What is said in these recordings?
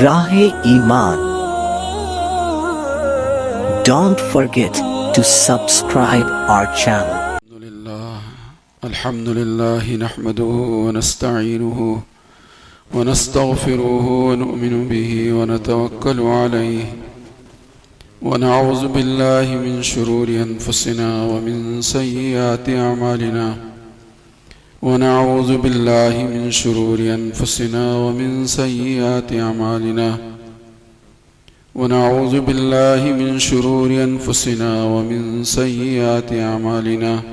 راہ ایمان. Don't forget to subscribe our channel. الحمد لله نحمده ونستعينه ونستغفره ونؤمن به ونتوكل عليه ونعوذ بالله من شرور أنفسنا ومن سيئات أعمالنا ونعوذ بالله من شرور أنفسنا ومن سيئات أعمالنا ونعوذ بالله من شرور أنفسنا ومن سيئات أعمالنا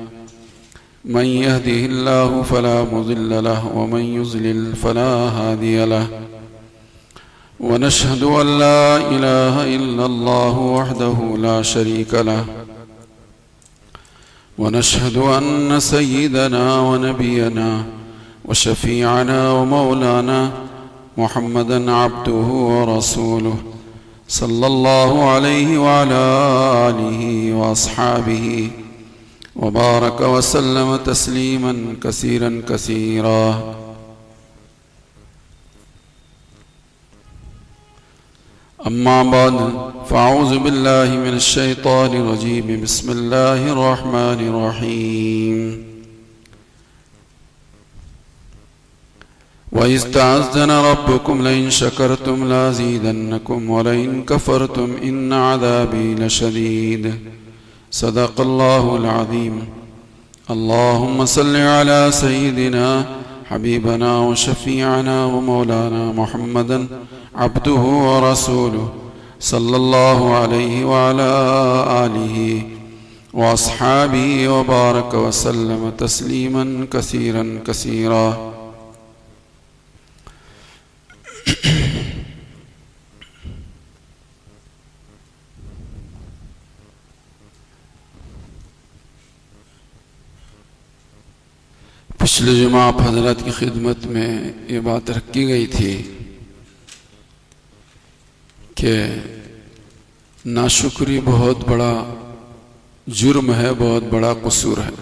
من يهده الله فلا مضل له ومن يضلل فلا هادي له ونشهد أن لا إله إلا الله وحده لا شريك له ونشهد أن سيدنا ونبينا وشفيعنا ومولانا محمدا عبده ورسوله صلى الله عليه وعلى آله وأصحابه وبارك وسلم تسليما كثيرا كثيرا. أما بعد فأعوذ بالله من الشيطان الرجيم. بسم الله الرحمن الرحيم. وإذ تأذن ربكم لئن شكرتم لأزيدنكم ولئن كفرتم إن عذابي لشديد. صدق الله العظيم. اللهم صل على سيدنا حبيبنا وشفيعنا ومولانا محمدا عبده ورسوله صلى الله عليه وعلى آله وأصحابه وبارك وسلم تسليما كثيرا كثيرا. پچھلے جمعہ آپ حضرات کی خدمت میں یہ بات رکھی گئی تھی کہ ناشکری بہت بڑا جرم ہے، بہت بڑا قصور ہے،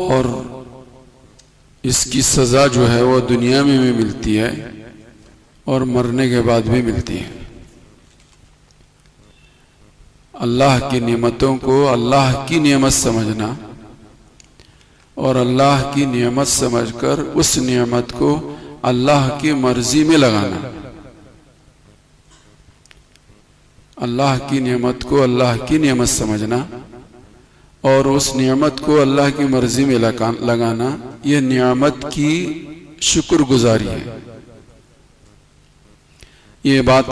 اور اس کی سزا جو ہے وہ دنیا میں بھی ملتی ہے اور مرنے کے بعد بھی ملتی ہے. اللہ کی نعمتوں کو اللہ کی نعمت سمجھنا اور اللہ کی نعمت سمجھ کر اس نعمت کو اللہ کی مرضی میں لگانا، اللہ کی نعمت کو اللہ کی نعمت سمجھنا اور اس نعمت کو اللہ کی مرضی میں لگانا، یہ نعمت کی شکر گزاری ہے. یہ بات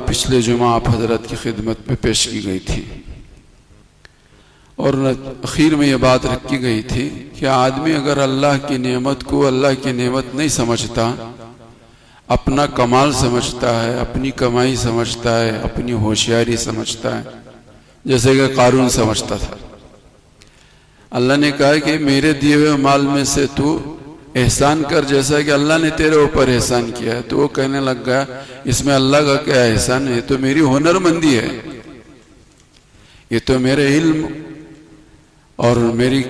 پچھلے جمعہ آپ حضرت کی خدمت میں پیش کی گئی تھی اور اخیر میں یہ بات رکھی گئی تھی کہ آدمی اگر اللہ کی نعمت کو اللہ کی نعمت نہیں سمجھتا، اپنا کمال سمجھتا ہے، اپنی کمائی سمجھتا ہے، اپنی ہوشیاری سمجھتا ہے، جیسے کہ قارون سمجھتا تھا. اللہ نے کہا کہ میرے دیے ہوئے مال میں سے تو احسان کر جیسا کہ اللہ نے تیرے اوپر احسان کیا ہے. تو وہ کہنے لگ گیا اس میں اللہ کا کیا احسان ہے، یہ تو میری ہنر مندی ہے، یہ تو میرے علم اور میری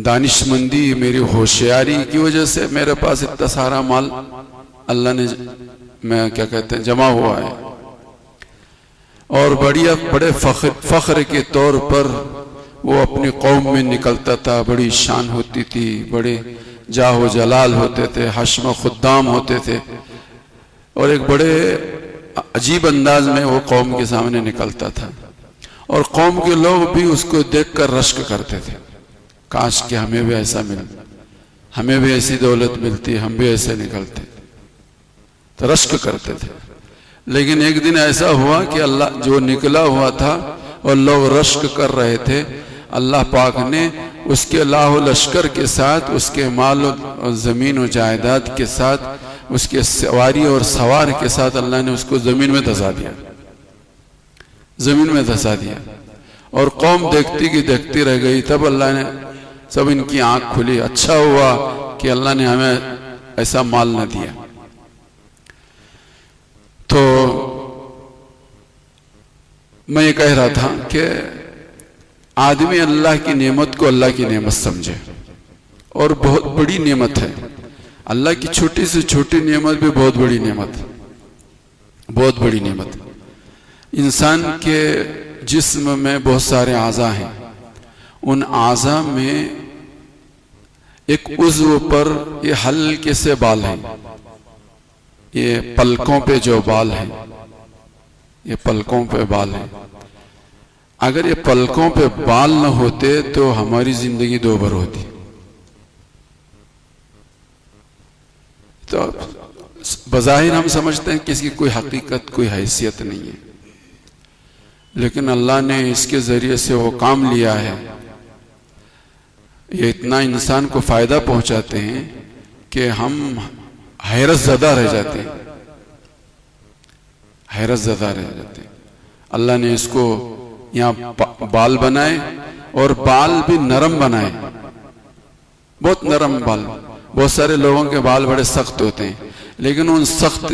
دانش مندی، میری ہوشیاری کی وجہ سے میرے پاس اتنا سارا مال اللہ نے جمع ہوا ہے. اور بڑے فخر کے طور پر وہ اپنی قوم میں نکلتا تھا، بڑی شان ہوتی تھی، بڑے جاہ و جلال ہوتے تھے، حشم و خدام ہوتے تھے، اور ایک بڑے عجیب انداز میں وہ قوم کے سامنے نکلتا تھا اور قوم کے لوگ بھی اس کو دیکھ کر رشک کرتے تھے، کاش کہ ہمیں بھی ایسا ملتا، ہمیں بھی ایسی دولت ملتی، ہم بھی ایسے نکلتے، تو رشک کرتے تھے. لیکن ایک دن ایسا ہوا کہ اللہ جو نکلا ہوا تھا اور لوگ رشک کر رہے تھے، اللہ پاک نے اس کے لاہ و لشکر کے ساتھ، اس کے مال و زمین و جائیداد کے ساتھ، اس کے سواری اور سوار کے ساتھ اللہ نے اس کو زمین میں دھسا دیا، زمین میں دھسا دیا. اور قوم دیکھتی کی دیکھتی رہ گئی. تب اللہ نے سب ان کی آنکھ کھلی، اچھا ہوا کہ اللہ نے ہمیں ایسا مال نہ دیا. تو میں یہ کہہ رہا تھا کہ آدمی اللہ کی نعمت کو اللہ کی نعمت سمجھے، اور بہت بڑی نعمت ہے۔ اللہ کی چھوٹی سے چھوٹی نعمت بھی بہت بڑی نعمت، بہت بڑی نعمت۔ انسان کے جسم میں بہت سارے اعضاء ہیں، ان اعضاء میں ایک عضو پر یہ ہلکے سے بال ہیں، یہ پلکوں پہ جو بال ہیں، یہ پلکوں پہ بال ہیں۔ اگر یہ پلکوں پہ بال نہ ہوتے تو ہماری زندگی دوبر ہوتی۔ تو بظاہر ہم سمجھتے ہیں کہ اس کی کوئی حقیقت، کوئی حیثیت نہیں ہے، لیکن اللہ نے اس کے ذریعے سے وہ کام لیا ہے، یہ اتنا انسان کو فائدہ پہنچاتے ہیں کہ ہم حیرت زدہ رہ جاتے ہیں، حیرت زدہ رہ جاتے ہیں۔ اللہ نے اس کو یہاں بال بنائے، اور بال بھی نرم بنائے، بہت نرم بال۔ بہت سارے لوگوں کے بال بڑے سخت ہوتے ہیں، لیکن ان سخت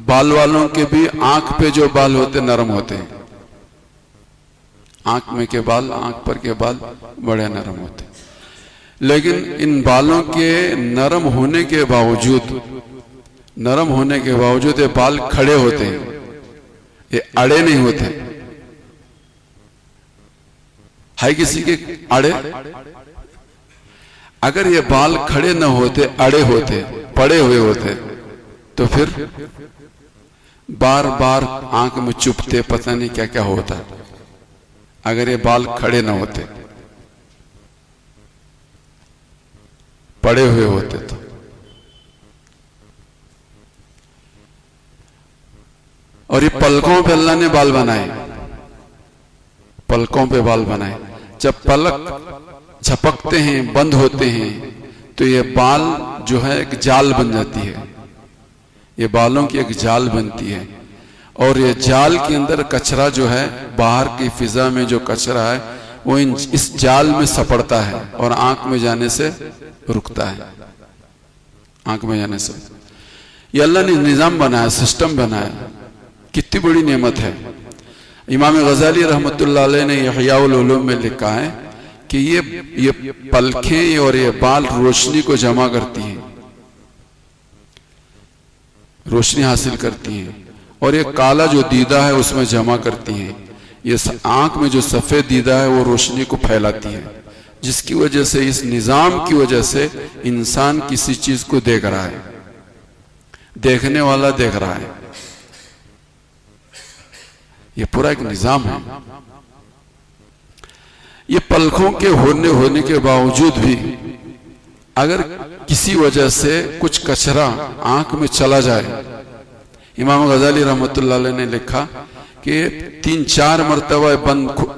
بال والوں کے بھی آنکھ پہ جو بال ہوتے نرم ہوتے ہیں، آنکھ میں کے بال، آنکھ پر کے بال بڑے نرم ہوتے ہیں۔ لیکن ان بالوں کے نرم ہونے کے باوجود یہ بال کھڑے ہوتے ہیں، یہ اڑے نہیں ہوتے۔ ہے کسی کے اڑے؟ اگر یہ بال کھڑے نہ ہوتے، اڑے ہوتے، پڑے ہوئے ہوتے، تو پھر بار بار آنکھ میں چبھتے، پتہ نہیں کیا کیا ہوتا اگر یہ بال کھڑے نہ ہوتے، پڑے ہوئے ہوتے تو۔ اور یہ پلکوں پہ اللہ نے بال بنائے، پلکوں پہ بال بنائے۔ جب پلک جھپکتے ہیں، بند ہوتے ہیں، تو یہ بال جو ہے ایک جال بن جاتی ہے، یہ بالوں کی ایک جال بنتی ہے، اور یہ جال کے اندر کچرا جو ہے، باہر کی فضا میں جو کچرا ہے وہ اس جال میں سپڑتا ہے اور آنکھ میں جانے سے رکتا ہے، آنکھ میں جانے سے۔ یہ اللہ نے نظام بنایا، سسٹم بنایا، کتنی بڑی نعمت ہے۔ امام غزالی رحمۃ اللہ علیہ نے احیاء العلوم میں لکھا ہے کہ یہ پلکیں اور یہ بال روشنی کو جمع کرتی ہیں، روشنی حاصل کرتی ہیں، اور یہ کالا جو دیدہ ہے اس میں جمع کرتی ہیں۔ یہ آنکھ میں جو سفید دیدہ ہے وہ روشنی کو پھیلاتی ہے، جس کی وجہ سے، اس نظام کی وجہ سے انسان کسی چیز کو دیکھ رہا ہے، دیکھنے والا دیکھ رہا ہے۔ یہ پورا ایک نظام ہے۔ یہ پلکوں کے ہونے کے باوجود بھی اگر کسی وجہ سے کچھ کچرا آنکھ میں چلا جائے، امام غزالی رحمۃ اللہ علیہ نے لکھا کہ 3-4 مرتبہ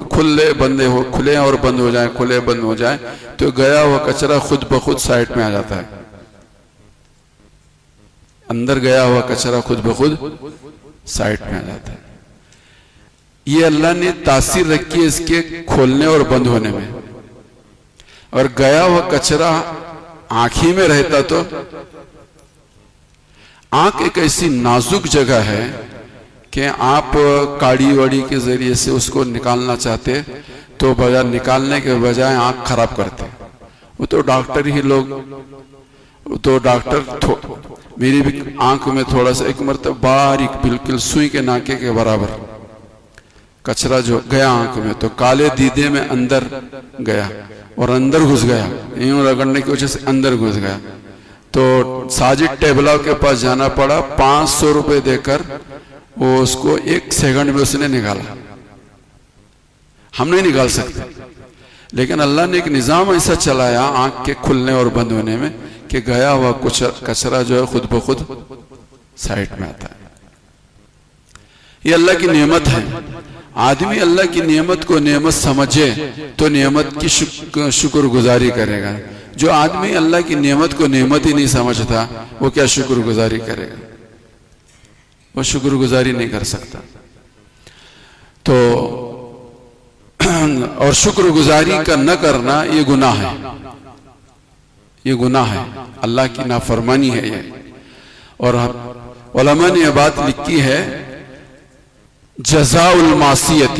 کھلے اور بند ہو جائیں، کھلے بند ہو جائیں، تو گیا ہوا کچرا خود بخود سائٹ میں آ جاتا ہے، اندر گیا ہوا کچرا خود بخود سائٹ میں آ جاتا ہے۔ یہ اللہ نے تاثیر رکھی ہے اس کے کھولنے اور بند ہونے میں۔ اور گیا ہوا کچرا آنکھ ہی میں رہتا تو، آنکھ ایک ایسی نازک جگہ ہے کہ آپ کاڑی واڑی کے ذریعے سے اس کو نکالنا چاہتے تو بجائے نکالنے کے بجائے آنکھ خراب کرتے۔ وہ تو ڈاکٹر ہی لوگ، میری بھی آنکھ میں تھوڑا سا ایک مرتبہ باریک بالکل سوئی کے ناکے کے برابر کچرا جو گیا آنکھ میں، تو کالے دیدے میں اندر گیا اور اندر گھس گیا، یوں رگڑنے کی وجہ سے اندر گھس گیا، تو ساجد ٹیبلا کے پاس جانا پڑا، 500 روپے دے کر وہ اس کو 1 سیکنڈ میں اس نے نکالا۔ ہم نہیں نکال سکتے، لیکن اللہ نے ایک نظام ایسا چلایا آنکھ کے کھلنے اور بند ہونے میں کہ گیا ہوا کچرا جو ہے خود بخود سائٹ میں آتا ہے۔ یہ اللہ کی نعمت ہے۔ آدمی اللہ کی نعمت کو نعمت سمجھے تو نعمت کی شکر گزاری کرے گا۔ جو آدمی اللہ کی نعمت کو نعمت ہی نہیں سمجھتا، وہ کیا شکر گزاری کرے گا؟ وہ شکر گزاری نہیں کر سکتا۔ تو اور شکر گزاری کا نہ کرنا یہ گناہ ہے، یہ گناہ ہے، اللہ کی نافرمانی ہے یہ۔ اور علماء نے یہ بات لکھی ہے، جزاء المعصیت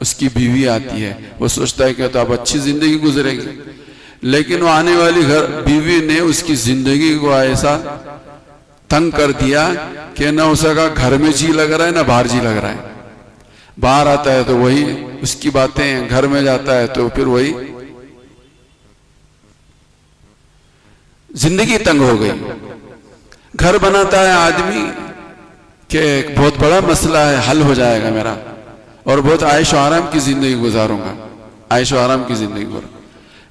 اس کی بیوی آتی ہے، وہ سوچتا ہے کہ تو اب اچھی زندگی گزرے گی، لیکن وہ آنے والی بیوی نے اس کی زندگی کو ایسا تنگ کر دیا کہ نہ اس کا گھر میں جی لگ رہا ہے نہ باہر جی لگ رہا ہے. باہر آتا ہے تو وہی اس کی باتیں، گھر میں جاتا ہے تو پھر وہی. زندگی تنگ ہو گئی. گھر بناتا ہے آدمی کہ ایک بہت بڑا مسئلہ ہے، حل ہو جائے گا میرا، اور بہت عائش و آرام کی زندگی گزاروں گا، عائش و آرام کی زندگی گزاروں.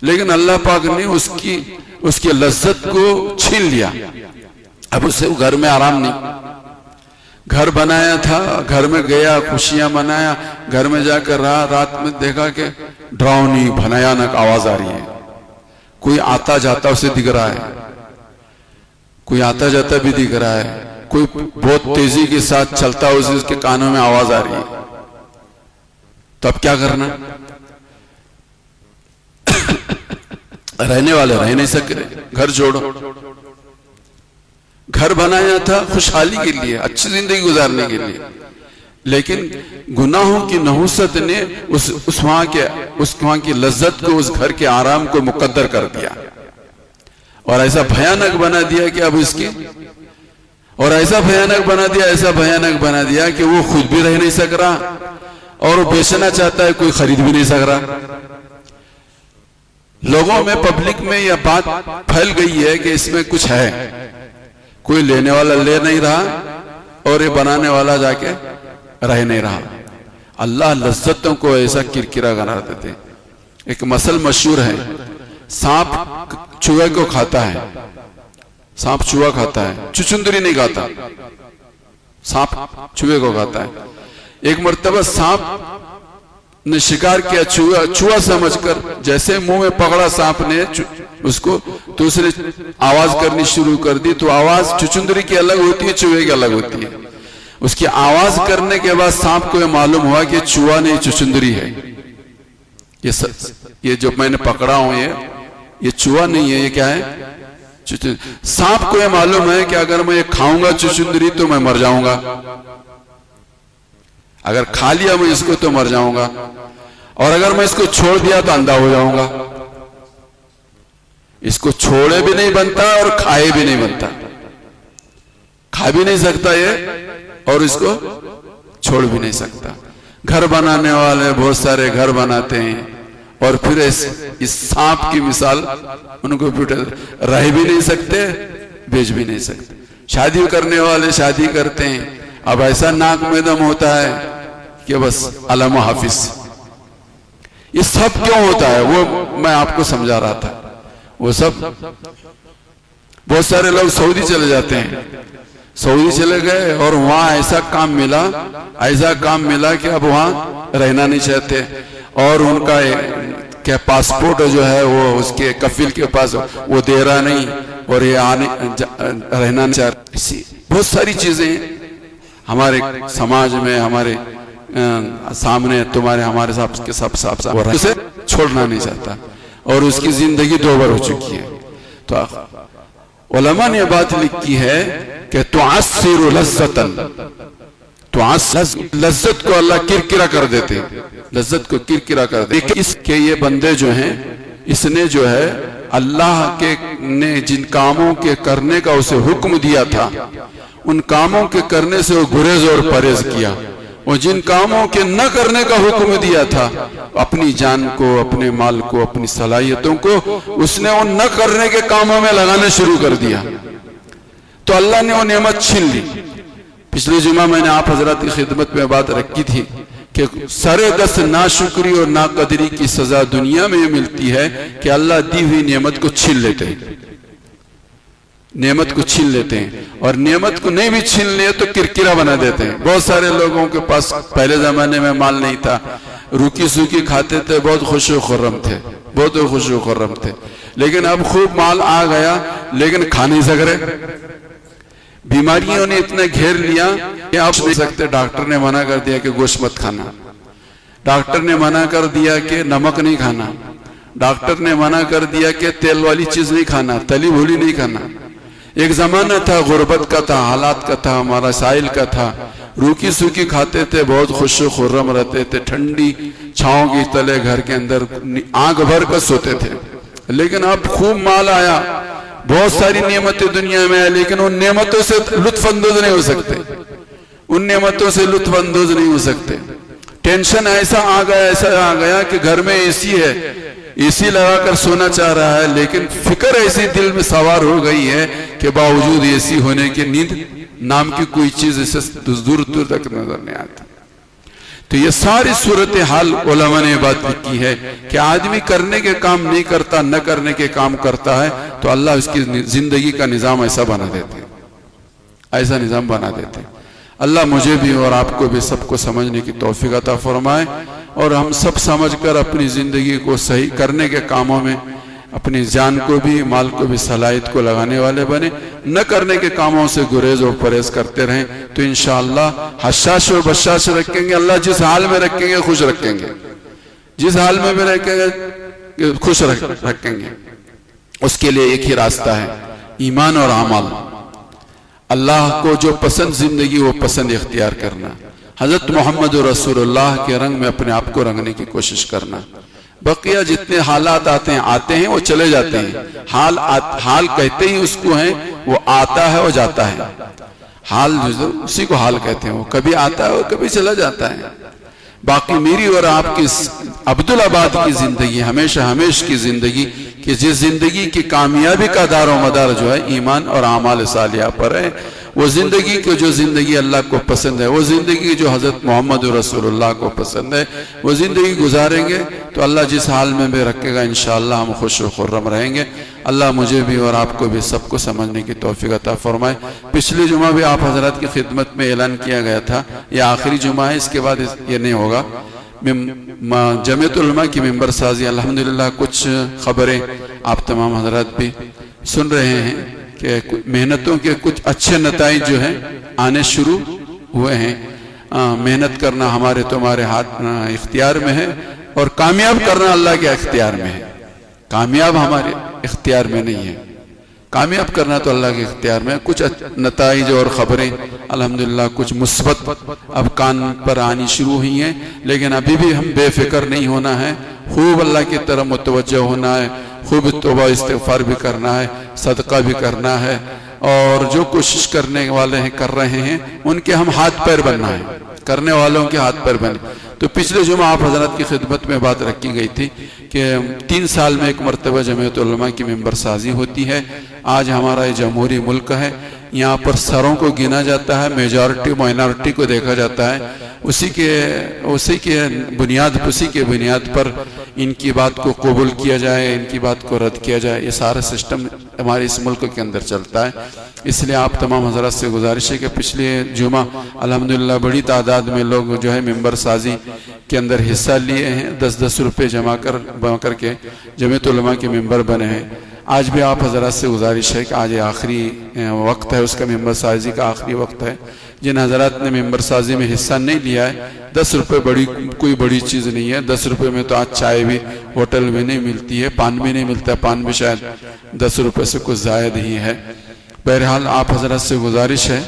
لیکن اللہ پاک نے اس کی لذت کو چھین لیا. اب اسے گھر میں آرام نہیں. گھر بنایا تھا، گھر میں گیا، خوشیاں منایا، گھر میں جا کر رہا، رات میں دیکھا کہ ڈراؤنی بھیانک آواز آ رہی ہے. کوئی آتا جاتا اسے دکھ رہا ہے، کوئی آتا جاتا بھی دکھ رہا ہے، کوئی بہت تیزی کے ساتھ چلتا ہو، اس کے کانوں میں آواز آ رہی ہے. تو اب کیا کرنا؟ رہنے والے رہ نہیں سکتے، گھر چھوڑو. گھر بنایا تھا خوشحالی کے لیے، اچھی زندگی گزارنے کے لیے، لیکن گناہوں کی نحوست نے اس وہاں کی لذت کو، اس گھر کے آرام کو مقدر کر دیا، اور ایسا بھیانک بنا دیا کہ اب اس کی، اور ایسا بھیانک بنا دیا کہ وہ خود بھی رہ نہیں سک رہا، اور وہ بیچنا چاہتا ہے، کوئی خرید بھی نہیں سک رہا. لوگوں میں، پبلک میں یہ بات پھیل گئی ہے کہ اس میں کچھ ہے. کوئی لینے والا لے نہیں رہا، اور یہ بنانے والا جا کے رہ نہیں رہا. اللہ لذتوں کو ایسا کرکرا قرار دیتے. ایک مثل مشہور ہے، سانپ چوہے کو کھاتا ہے، سانپ چوہا کھاتا ہے، چچندری نہیں کھاتا، سانپ چوہے کو کھاتا ہے. ایک مرتبہ سانپ نے شکار کیا چوہا سمجھ کر، جیسے منہ میں پکڑا سانپ نے اس کو، تو اس نے آواز کرنی شروع کر دی. تو آواز چچندری کی الگ ہوتی ہے، چوہے کی الگ ہوتی ہے. اس کی آواز کرنے کے بعد سانپ کو یہ معلوم ہوا کہ چوہا نہیں، چچندری ہے. یہ جو میں نے پکڑا ہوں یہ چوہا نہیں ہے، یہ کیا ہے؟ سانپ کو یہ معلوم ہے کہ اگر میں یہ کھاؤں گا چچندری تو میں مر جاؤں گا، اگر کھا لیا میں اس کو تو مر جاؤں گا، اور اگر میں اس کو چھوڑ دیا تو اندھا ہو جاؤں گا. اس کو چھوڑے بھی نہیں بنتا اور کھائے بھی نہیں بنتا. کھا بھی نہیں سکتا یہ، اور اس کو چھوڑ بھی نہیں سکتا. گھر بنانے والے بہت سارے گھر بناتے ہیں، اور پھر اس سانپ کی مثال ان کو رہ بھی نہیں سکتے، بیچ بھی نہیں سکتے. شادی کرنے والے شادی کرتے ہیں، اب ایسا ناک میں دم ہوتا ہے کہ بس علم و حافظ. یہ سب کیوں ہوتا ہے وہ میں آپ کو سمجھا رہا تھا. وہ سب، بہت سارے لوگ سعودی چلے جاتے ہیں، سعودی چلے گئے اور وہاں ایسا کام ملا کہ اب وہاں رہنا نہیں چاہتے، اور ان کا کیا پاسپورٹ جو ہے وہ اس کے کفیل کے پاس وہ دے رہا نہیں، اور یہ رہنا نہیں چاہتے. بہت ساری چیزیں ہمارے سماج میں، ہمارے سامنے، ہمارے ساتھ اسے چھوڑنا نہیں چاہتا، اور اس کی زندگی دوبر ہو چکی ہے. تو علماء نے بات لکھی ہے کہ تعصر لذتاً، لذت کو اللہ کرکرا کر دیتے، لذت کو کرکرا کر دیتے. اس کے یہ بندے جو ہیں، اس نے جو ہے اللہ نے جن کاموں کے کرنے کا اسے حکم دیا تھا، ان کاموں کے کرنے سے وہ گریز اور پرہیز کیا، اور جن کاموں کے نہ کرنے کا حکم دیا تھا، اپنی جان کو، اپنے مال کو، اپنی صلاحیتوں کو اس نے ان نہ کرنے کے کاموں میں لگانا شروع کر دیا. تو اللہ نے وہ نعمت چھین لی. پچھلے جمعہ میں نے آپ حضرات کی خدمت میں بات رکھی تھی کہ سرے دست ناشکری اور ناقدری کی سزا دنیا میں یہ ملتی ہے کہ اللہ دی ہوئی نعمت کو چھین لیتے ہیں، نعمت کو چھین لیتے ہیں، اور نعمت کو نہیں بھی چھین لے تو کرکرا بنا دیتے ہیں. بہت سارے لوگوں کے پاس پہلے زمانے میں مال نہیں تھا، روکی سوکی کھاتے تھے، بہت خوش و خرم تھے، لیکن اب خوب مال آ گیا لیکن کھا نہیں سک رہے. بیماریوں نے اتنا گھیر لیا کہ آپ نہیں سکتے. ڈاکٹر نے منع کر دیا کہ گوشت مت کھانا، ڈاکٹر نے منع کر دیا کہ نمک نہیں کھانا، ڈاکٹر نے منع کر دیا کہ تیل والی چیز نہیں کھانا، تلی بھولی نہیں کھانا. ایک زمانہ تھا، غربت کا تھا، حالات کا تھا، ہمارا سائل کا تھا، روکی سوکی کھاتے تھے, بہت خوش و خرم رہتے تھے, ٹھنڈی چھاؤں کی تلے گھر کے اندر آنکھ بھر کر سوتے تھے. لیکن اب خوب مال آیا, بہت ساری نعمتیں دنیا میں ہیں, لیکن ان نعمتوں سے لطف اندوز نہیں ہو سکتے, ان نعمتوں سے لطف اندوز نہیں ہو سکتے. ٹینشن ایسا آ گیا کہ گھر میں اے سی ہے, اے سی لگا کر سونا چاہ رہا ہے, لیکن فکر ایسی دل میں سوار ہو گئی ہے کہ باوجود اے سی ہونے کے نیند نام کی کوئی چیز اسے دور دور تک نظر نہیں آتی. تو یہ ساری صورتحال علماء نے بات لکھی ہے کہ آدمی کرنے کے کام نہیں کرتا, نہ کرنے کے کام کرتا ہے, تو اللہ اس کی زندگی کا نظام ایسا بنا دیتے ہیں, ایسا نظام بنا دیتے ہیں. اللہ مجھے بھی اور آپ کو بھی سب کو سمجھنے کی توفیق عطا فرمائے, اور ہم سب سمجھ کر اپنی زندگی کو صحیح کرنے کے کاموں میں اپنی جان کو بھی مال کو بھی صلاحیت کو لگانے والے بنے, نہ کرنے کے کاموں سے گریز اور پرہیز کرتے رہیں, تو انشاءاللہ حشاش و بشاش رکھیں گے. اللہ جس حال میں رکھیں گے خوش رکھیں گے, جس حال میں بھی رکھیں گے خوش رکھیں گے. اس کے لیے ایک ہی راستہ ہے, ایمان اور اعمال. اللہ کو جو پسند زندگی وہ پسند اختیار کرنا, حضرت محمد رسول اللہ کے رنگ میں اپنے آپ کو رنگنے کی کوشش کرنا. بقیہ جتنے حالات آتے ہیں وہ چلے جاتے ہیں. حال کہتے ہی اس کو ہیں, وہ آتا ہے وہ جاتا ہے. حال اسی کو حال کہتے ہیں, وہ کبھی آتا ہے اور کبھی چلا جاتا ہے. باقی میری اور آپ کی عبدالآباد کی زندگی ہمیشہ ہمیشہ کی زندگی, کہ جس زندگی کی کامیابی کا دار و مدار جو ہے ایمان اور اعمال صالحہ پر ہے, وہ زندگی کو جو زندگی اللہ کو پسند ہے, وہ زندگی جو حضرت محمد رسول اللہ کو پسند ہے, وہ زندگی گزاریں گے تو اللہ جس حال میں بھی رکھے گا انشاءاللہ ہم خوش و خرم رہیں گے. اللہ مجھے بھی اور آپ کو بھی سب کو سمجھنے کی توفیق عطا فرمائے. پچھلی جمعہ بھی آپ حضرات کی خدمت میں اعلان کیا گیا تھا, یہ آخری جمعہ ہے, اس کے بعد یہ نہیں ہوگا. جمعیت علماء کی ممبر سازی الحمدللہ کچھ خبریں آپ تمام حضرات بھی سن رہے ہیں کہ محنتوں کے کچھ اچھے نتائج جو ہیں آنے شروع ہوئے ہیں. محنت کرنا ہمارے تمہارے ہاتھ اختیار میں ہے, اور کامیاب کرنا اللہ کے اختیار میں ہے. کامیاب ہمارے اختیار میں نہیں ہے, کامیاب کرنا تو اللہ کے اختیار میں ہے. کچھ نتائج اور خبریں الحمدللہ کچھ مثبت اب کان پر آنی شروع ہوئی ہیں, لیکن ابھی بھی ہم بے فکر نہیں ہونا ہے, خوب اللہ کی طرف متوجہ ہونا ہے, خوب توبہ استغفار بھی کرنا ہے, صدقہ بھی کرنا ہے, اور جو کوشش کرنے والے ہیں کر رہے ہیں ان کے ہم ہاتھ پیر بننا ہے, کرنے والوں کے ہاتھ پیر بنے. تو پچھلے جمعہ آپ حضرات کی خدمت میں بات رکھی گئی تھی کہ 3 سال میں ایک مرتبہ جمعیت علماء کی ممبر سازی ہوتی ہے. آج ہمارا یہ جمہوری ملک ہے, یہاں پر سروں کو گنا جاتا ہے, میجورٹی مائنورٹی کو دیکھا جاتا ہے, اسی کے بنیاد پر ان کی بات کو قبول کیا جائے, ان کی بات کو رد کیا جائے. یہ سارا سسٹم ہمارے اس ملک کے اندر چلتا ہے. اس لیے آپ تمام حضرات سے گزارش ہے کہ پچھلے جمعہ الحمدللہ بڑی تعداد میں لوگ جو ہے ممبر سازی کے اندر حصہ لیے ہیں, 10-10 روپے جمع کر کے جمعیت علماء کے ممبر بنے ہیں. آج بھی آپ حضرات سے گزارش ہے کہ آج آخری وقت ہے, اس کا ممبر سازی کا آخری وقت ہے. جن حضرات نے ممبر سازی میں حصہ نہیں لیا ہے, 10 روپے کوئی بڑی چیز نہیں ہے. 10 روپے میں تو آج چائے بھی ہوٹل میں نہیں ملتی ہے, پان بھی نہیں ملتا ہے, پان بھی شاید 10 روپے سے کچھ زائد ہی ہے. بہرحال آپ حضرات سے گزارش ہے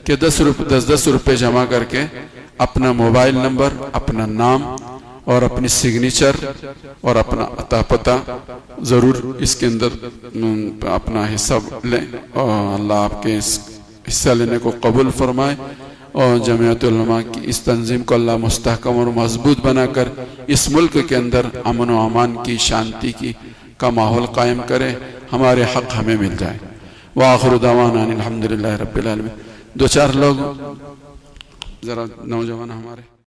کہ 10 روپے جمع کر کے اپنا موبائل نمبر, اپنا نام اور اپنی سگنیچر اور اپنا عطا پتہ ضرور اس کے اندر اپنا حصہ لیں, اور اللہ آپ کے اس حصہ لینے کو قبول فرمائے, اور جمعیت علماء کی اس تنظیم کو اللہ مستحکم اور مضبوط بنا کر اس ملک کے اندر امن و امان کی, شانتی کی کا ماحول قائم کرے, ہمارے حق ہمیں مل جائے. وآخر دعوانا الحمدللہ رب العالمین. 2-4 لوگ ذرا نوجوان ہمارے